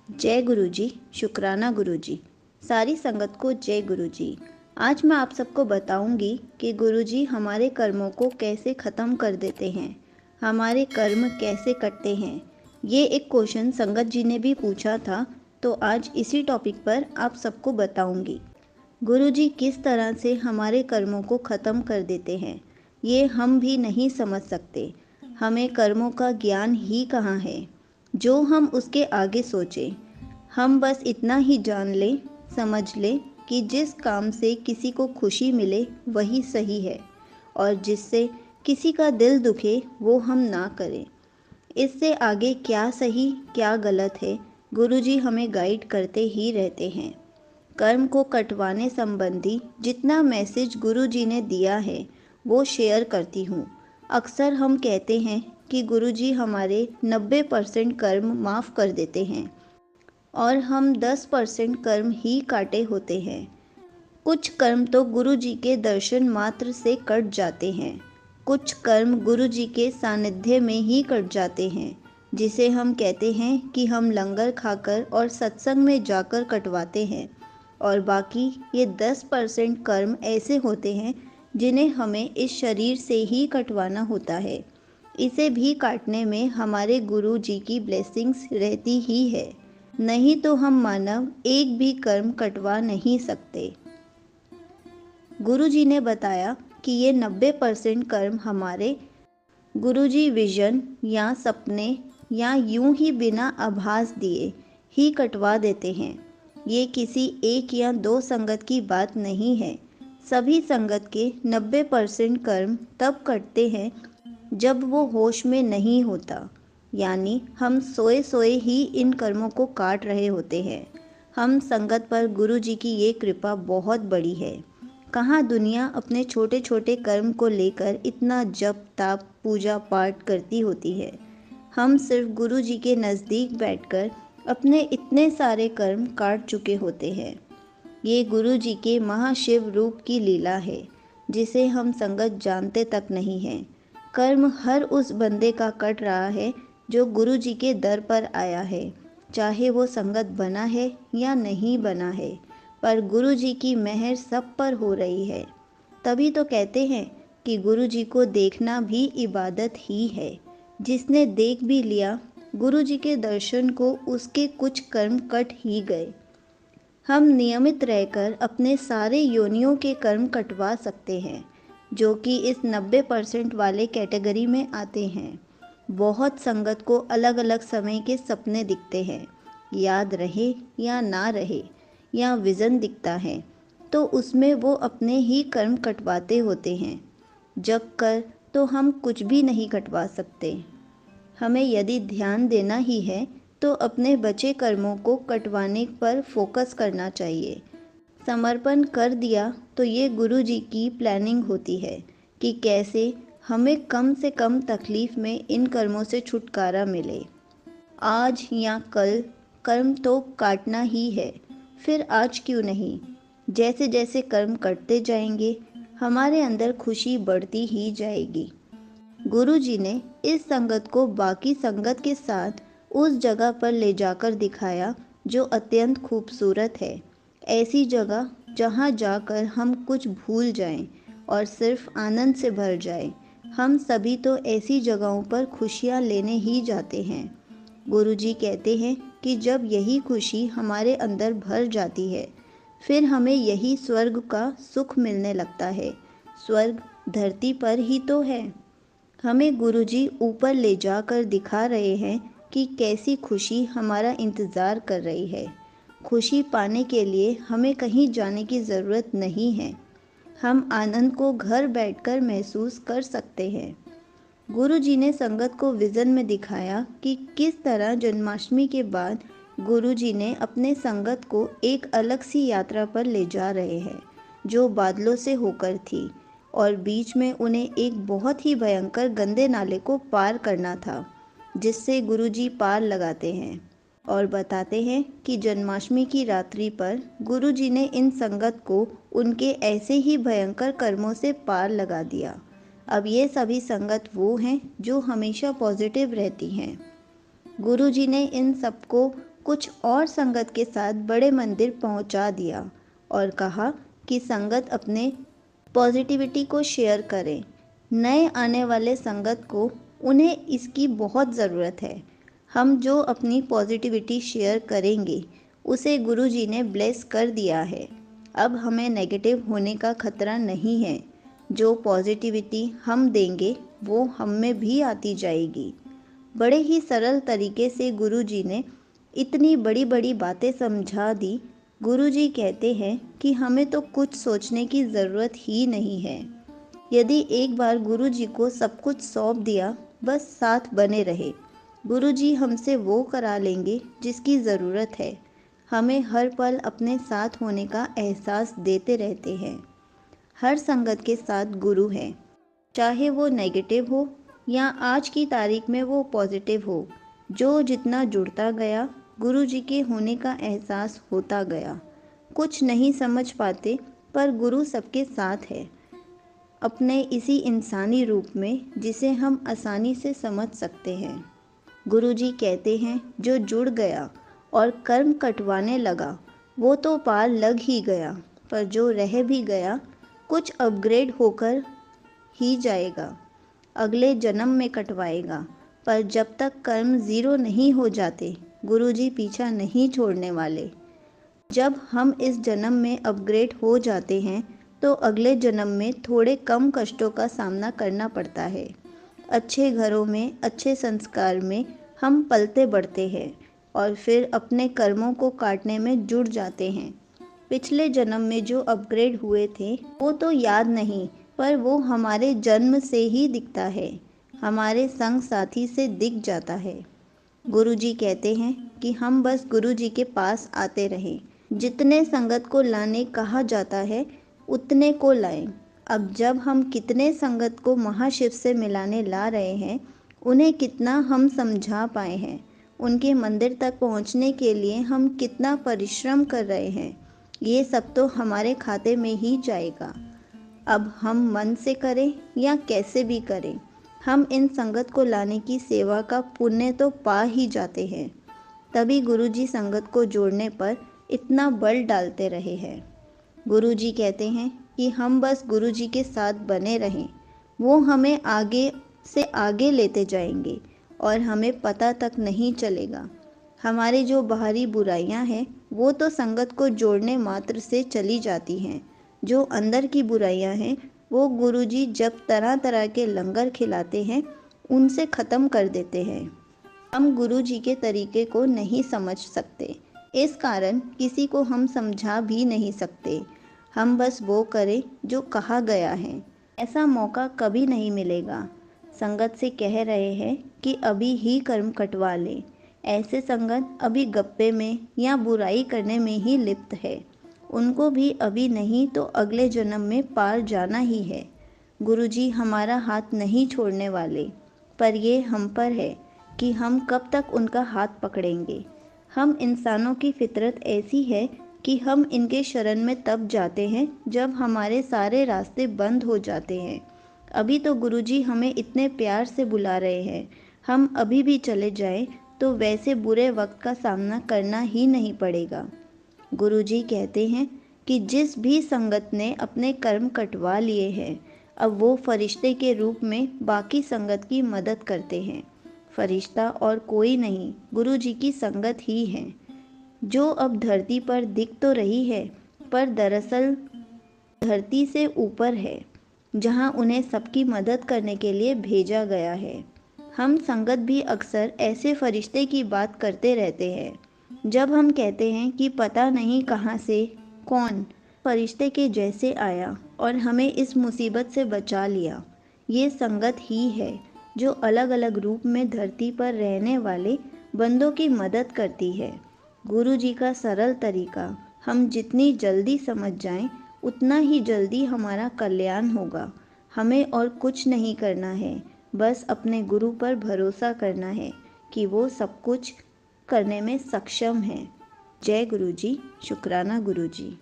जय गुरु जी। शुक्राना गुरु जी। सारी संगत को जय गुरु जी। आज मैं आप सबको बताऊंगी कि गुरु जी हमारे कर्मों को कैसे ख़त्म कर देते हैं, हमारे कर्म कैसे कटते हैं। ये एक क्वेश्चन संगत जी ने भी पूछा था, तो आज इसी टॉपिक पर आप सबको बताऊंगी। गुरु जी किस तरह से हमारे कर्मों को ख़त्म कर देते हैं, ये हम भी नहीं समझ सकते। हमें कर्मों का ज्ञान ही कहाँ है जो हम उसके आगे सोचें। हम बस इतना ही जान लें, समझ लें कि जिस काम से किसी को खुशी मिले वही सही है, और जिससे किसी का दिल दुखे वो हम ना करें। इससे आगे क्या सही क्या गलत है, गुरुजी हमें गाइड करते ही रहते हैं। कर्म को कटवाने संबंधी जितना मैसेज गुरुजी ने दिया है वो शेयर करती हूँ। अक्सर हम कहते हैं कि गुरुजी हमारे 90% कर्म माफ़ कर देते हैं और हम 10% कर्म ही काटे होते हैं। कुछ कर्म तो गुरु जी के दर्शन मात्र से कट जाते हैं, कुछ कर्म गुरु जी के सानिध्य में ही कट जाते हैं, जिसे हम कहते हैं कि हम लंगर खाकर और सत्संग में जाकर कटवाते हैं। और बाकी ये 10% कर्म ऐसे होते हैं जिन्हें हमें इस शरीर से ही कटवाना होता है। इसे भी काटने में हमारे गुरु जी की ब्लेसिंग्स रहती ही है, नहीं तो हम मानव एक भी कर्म कटवा नहीं सकते। गुरुजी ने बताया कि ये 90% कर्म हमारे गुरुजी विजन या सपने या यूं ही बिना आभास दिए ही कटवा देते हैं। ये किसी एक या दो संगत की बात नहीं है। सभी संगत के 90% कर्म तब कटते हैं जब वो होश में नहीं होता, यानी हम सोए सोए ही इन कर्मों को काट रहे होते हैं। हम संगत पर गुरु जी की ये कृपा बहुत बड़ी है। कहाँ दुनिया अपने छोटे छोटे कर्म को लेकर इतना जप ताप पूजा पाठ करती होती है। हम सिर्फ गुरु जी के नज़दीक बैठकर अपने इतने सारे कर्म काट चुके होते हैं। ये गुरु जी के महाशिव रूप की लीला है, जिसे हम संगत जानते तक नहीं हैं। कर्म हर उस बंदे का कट रहा है जो गुरु जी के दर पर आया है, चाहे वो संगत बना है या नहीं बना है, पर गुरु जी की मेहर सब पर हो रही है। तभी तो कहते हैं कि गुरु जी को देखना भी इबादत ही है। जिसने देख भी लिया गुरु जी के दर्शन को, उसके कुछ कर्म कट ही गए। हम नियमित रहकर अपने सारे योनियों के कर्म कटवा सकते हैं, जो कि इस 90% वाले कैटेगरी में आते हैं। बहुत संगत को अलग अलग समय के सपने दिखते हैं, याद रहे या ना रहे, या विज़न दिखता है, तो उसमें वो अपने ही कर्म कटवाते होते हैं। जग कर तो हम कुछ भी नहीं कटवा सकते। हमें यदि ध्यान देना ही है तो अपने बचे कर्मों को कटवाने पर फोकस करना चाहिए। समर्पण कर दिया तो ये गुरु जी की प्लानिंग होती है कि कैसे हमें कम से कम तकलीफ़ में इन कर्मों से छुटकारा मिले। आज या कल कर्म तो काटना ही है, फिर आज क्यों नहीं। जैसे जैसे कर्म कटते जाएंगे हमारे अंदर खुशी बढ़ती ही जाएगी। गुरु जी ने इस संगत को बाकी संगत के साथ उस जगह पर ले जाकर दिखाया जो अत्यंत खूबसूरत है। ऐसी जगह जहाँ जाकर हम कुछ भूल जाएं और सिर्फ आनंद से भर जाएं। हम सभी तो ऐसी जगहों पर खुशियाँ लेने ही जाते हैं। गुरु जी कहते हैं कि जब यही खुशी हमारे अंदर भर जाती है, फिर हमें यही स्वर्ग का सुख मिलने लगता है। स्वर्ग धरती पर ही तो है। हमें गुरुजी ऊपर ले जाकर दिखा रहे हैं कि कैसी खुशी हमारा इंतज़ार कर रही है। खुशी पाने के लिए हमें कहीं जाने की ज़रूरत नहीं है। हम आनंद को घर बैठकर महसूस कर सकते हैं। गुरुजी ने संगत को विज़न में दिखाया कि किस तरह जन्माष्टमी के बाद गुरुजी ने अपने संगत को एक अलग सी यात्रा पर ले जा रहे हैं, जो बादलों से होकर थी, और बीच में उन्हें एक बहुत ही भयंकर गंदे नाले को पार करना था, जिससे गुरुजी पार लगाते हैं और बताते हैं कि जन्माष्टमी की रात्रि पर गुरुजी ने इन संगत को उनके ऐसे ही भयंकर कर्मों से पार लगा दिया। अब ये सभी संगत वो हैं जो हमेशा पॉजिटिव रहती हैं। गुरुजी ने इन सबको कुछ और संगत के साथ बड़े मंदिर पहुंचा दिया और कहा कि संगत अपने पॉजिटिविटी को शेयर करें। नए आने वाले संगत को उन्हें इसकी बहुत ज़रूरत है। हम जो अपनी पॉजिटिविटी शेयर करेंगे उसे गुरुजी ने ब्लेस कर दिया है। अब हमें नेगेटिव होने का खतरा नहीं है। जो पॉजिटिविटी हम देंगे वो हम में भी आती जाएगी। बड़े ही सरल तरीके से गुरुजी ने इतनी बड़ी बड़ी बातें समझा दी। गुरुजी कहते हैं कि हमें तो कुछ सोचने की ज़रूरत ही नहीं है। यदि एक बार गुरुजी को सब कुछ सौंप दिया, बस साथ बने रहे, गुरुजी हमसे वो करा लेंगे जिसकी ज़रूरत है। हमें हर पल अपने साथ होने का एहसास देते रहते हैं। हर संगत के साथ गुरु है, चाहे वो नेगेटिव हो या आज की तारीख में वो पॉजिटिव हो। जो जितना जुड़ता गया, गुरुजी के होने का एहसास होता गया। कुछ नहीं समझ पाते पर गुरु सबके साथ है, अपने इसी इंसानी रूप में जिसे हम आसानी से समझ सकते हैं। गुरुजी कहते हैं जो जुड़ गया और कर्म कटवाने लगा वो तो पार लग ही गया, पर जो रह भी गया कुछ अपग्रेड होकर ही जाएगा। अगले जन्म में कटवाएगा, पर जब तक कर्म ज़ीरो नहीं हो जाते गुरुजी पीछा नहीं छोड़ने वाले। जब हम इस जन्म में अपग्रेड हो जाते हैं तो अगले जन्म में थोड़े कम कष्टों का सामना करना पड़ता है। अच्छे घरों में, अच्छे संस्कार में हम पलते बढ़ते हैं और फिर अपने कर्मों को काटने में जुड़ जाते हैं। पिछले जन्म में जो अपग्रेड हुए थे वो तो याद नहीं, पर वो हमारे जन्म से ही दिखता है, हमारे संग साथी से दिख जाता है। गुरुजी कहते हैं कि हम बस गुरुजी के पास आते रहें। जितने संगत को लाने कहा जाता है उतने को लाएं। अब जब हम कितने संगत को महाशिव से मिलाने ला रहे हैं, उन्हें कितना हम समझा पाए हैं, उनके मंदिर तक पहुंचने के लिए हम कितना परिश्रम कर रहे हैं, ये सब तो हमारे खाते में ही जाएगा। अब हम मन से करें या कैसे भी करें, हम इन संगत को लाने की सेवा का पुण्य तो पा ही जाते हैं। तभी गुरुजी संगत को जोड़ने पर इतना बल डालते रहे हैं। गुरुजी कहते हैं कि हम बस गुरुजी के साथ बने रहें, वो हमें आगे से आगे लेते जाएंगे और हमें पता तक नहीं चलेगा। हमारी जो बाहरी बुराइयां हैं वो तो संगत को जोड़ने मात्र से चली जाती हैं। जो अंदर की बुराइयां हैं वो गुरुजी जब तरह तरह के लंगर खिलाते हैं उनसे ख़त्म कर देते हैं। हम गुरुजी के तरीके को नहीं समझ सकते, इस कारण किसी को हम समझा भी नहीं सकते। हम बस वो करें जो कहा गया है। ऐसा मौका कभी नहीं मिलेगा। संगत से कह रहे हैं कि अभी ही कर्म कटवा लें। ऐसे संगत अभी गप्पे में या बुराई करने में ही लिप्त है। उनको भी अभी नहीं तो अगले जन्म में पार जाना ही है। गुरुजी हमारा हाथ नहीं छोड़ने वाले, पर ये हम पर है कि हम कब तक उनका हाथ पकड़ेंगे। हम इंसानों की फितरत ऐसी है कि हम इनके शरण में तब जाते हैं जब हमारे सारे रास्ते बंद हो जाते हैं। अभी तो गुरुजी हमें इतने प्यार से बुला रहे हैं, हम अभी भी चले जाएं तो वैसे बुरे वक्त का सामना करना ही नहीं पड़ेगा। गुरुजी कहते हैं कि जिस भी संगत ने अपने कर्म कटवा लिए हैं, अब वो फरिश्ते के रूप में बाकी संगत की मदद करते हैं। फरिश्ता और कोई नहीं, गुरुजी की संगत ही है, जो अब धरती पर दिख तो रही है पर दरअसल धरती से ऊपर है, जहां उन्हें सबकी मदद करने के लिए भेजा गया है। हम संगत भी अक्सर ऐसे फरिश्ते की बात करते रहते हैं। जब हम कहते हैं कि पता नहीं कहां से कौन फरिश्ते के जैसे आया और हमें इस मुसीबत से बचा लिया, ये संगत ही है जो अलग अलग रूप में धरती पर रहने वाले बंदों की मदद करती है। गुरु जी का सरल तरीका हम जितनी जल्दी समझ जाएं, उतना ही जल्दी हमारा कल्याण होगा। हमें और कुछ नहीं करना है, बस अपने गुरु पर भरोसा करना है कि वो सब कुछ करने में सक्षम है। जय गुरु जी, शुक्राना गुरु जी।